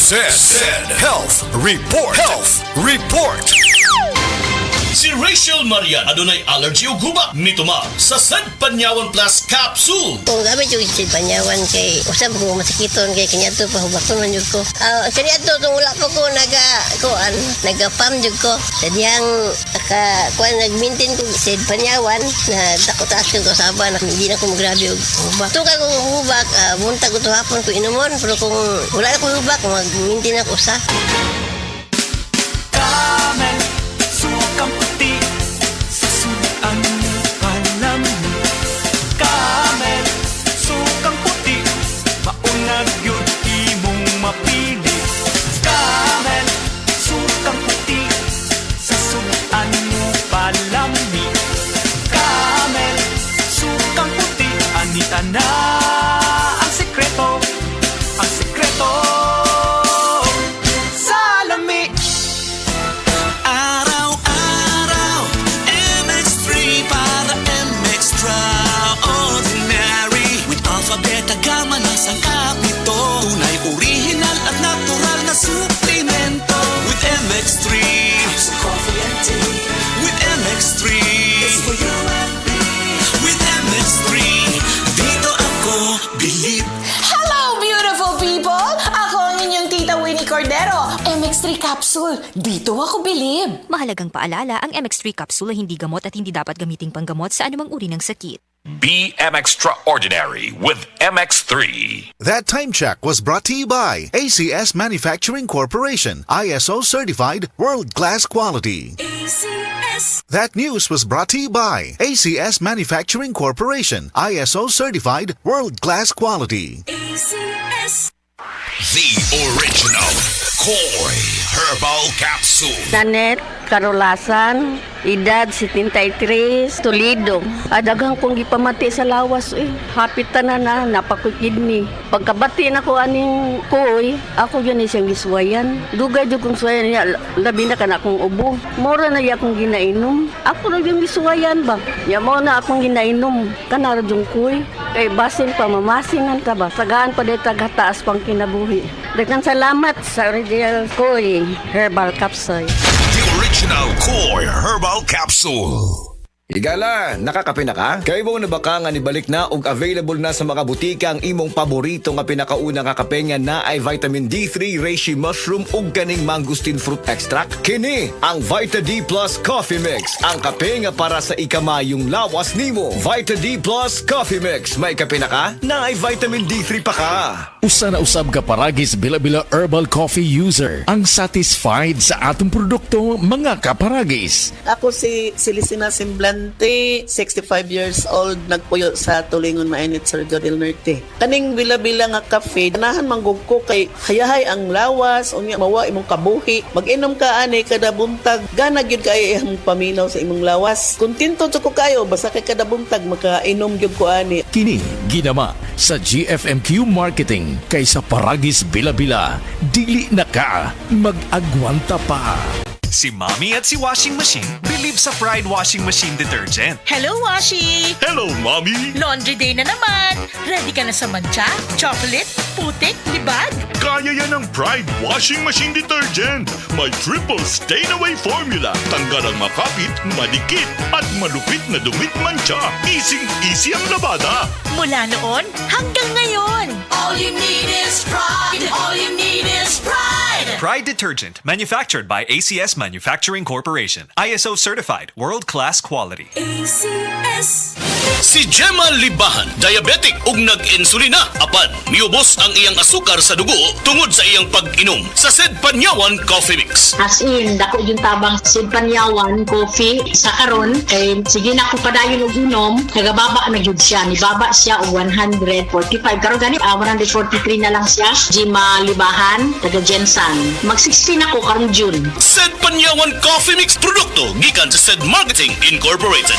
Said Health Report. Health Report. Si Rachel Maria adunay allergy ug hubak mituma sa Said Panyawan Plus Capsule. Kung gamit yung isid panyawan kay usab ko masakiton kay kanyato pa hubaton man jud ko. Kanyato tong wala pa ko nagapam jud ko. Sadyang kuan nag-maintain ko isid panyawan na takot asin ko saban hindi na ko magrabe og hubak. Tuka ko hubak buntag ko hapon ko inumon pero kung wala na ko hubak mag-maintain ako sa Sukang puti sa sunuan panami. Camel, sukang puti, maunag yun imong mapili. Camel, sukang puti sa sunuan mo palami. Camel, sukang puti, anita na ang sekreto, ang sekreto. Gama na sa kapito, tunay original at natural na suplemento. With MX3, it's coffee and tea. With MX3, it's for you and me. With MX3, dito ako bilib. Hello, beautiful people! Ako ang inyong tita Winnie Cordero. MX3 Capsule, dito ako bilib. Mahalagang paalala, ang MX3 capsule ay hindi gamot at hindi dapat gamiting panggamot sa anumang uri ng sakit. BM Extraordinary with MX3. That time check was brought to you by ACS Manufacturing Corporation, ISO certified world-class quality. ACS. That news was brought to you by ACS Manufacturing Corporation, ISO certified world-class quality. ACS. The original Koi Herbal Capsule. Nanet Carolasan, edad 73, Toledo. Adagang kong gipamati sa lawas Hapit na napakukidney. Pagkabati na ko aning koy, ako yun siyang giswayan. Dugay jud kong swayan niya, labi na kana akong ubo. Mora na iya akong ginainom. Ako na yung giswayan ba? Ya mo na akong ginainom. Kanara yung koy. Kay basin pa mamasingan ka ba? Sagaan pa dito taas pang kinabuhi. Daghang salamat sa original koy herbal capsule. The original Koi Herbal Capsule. Higala, nakakape na ka? Kay mo na baka nga nibalik na og available na sa mga butika ang imong paborito nga pinakauna nga kape nga na ay vitamin D3, reishi mushroom ug kaning mangosteen fruit extract. Kini ang Vita D Plus Coffee Mix, ang kape nga para sa ikamayong lawas nimo. Vita D Plus Coffee Mix, may kape na ka? Na ay vitamin D3 pa ka. Usa na usab ka paragis bila-bila herbal coffee user ang satisfied sa atong produkto mga kaparagis. Ako si Celisina Semblante, 65 years old, nagpuyo sa Tulingon Mainit, Surigao del Norte. Kaning bila-bila nga kafe, ganahan manggug ko kay hayahay ang lawas, unya mawa imong kabuhi. Mag-inom ka ani kada buntag, gana gyud kay imong paminaw sa imong lawas. Kontento jud ko kayo basta kay kada buntag makainom gyud ko ani. Kini ginama sa GFMQ Marketing kaysa paragis bila-bila, dili na ka mag-agwanta pa. Si Mommy at si Washing Machine believe sa Pride Washing Machine Detergent. Hello, Washi! Hello, Mommy! Laundry day na naman! Ready ka na sa mancha, chocolate, putik, libag? Kaya yan ang Pride Washing Machine Detergent. May triple stain-away formula. Tanggal ang makapit, madikit, at malupit na dumit mancha. Easy ang labada. Mula noon hanggang ngayon. All you need is pride. All you need is pride. Pride Detergent, manufactured by ACS Manufacturing Corporation. ISO certified, world-class quality. ACS. Si Gemma Libahan, diabetic ug nag-insulina. Apan, miubos ang iyang asukar sa dugo tungod sa iyang pag-inom sa Said Panyawan Coffee Mix. As in, dako yung tabang Said Panyawan coffee sa karon kay sige na ko padayon og inom, nagababa na gyud siya, nibaba siya og 145 karon gani 143 na lang siya. Gemma Libahan, taga Jensan. Mag-16 ako karong June. Said Panyawan Coffee Mix produkto gikan sa Said Marketing Incorporated.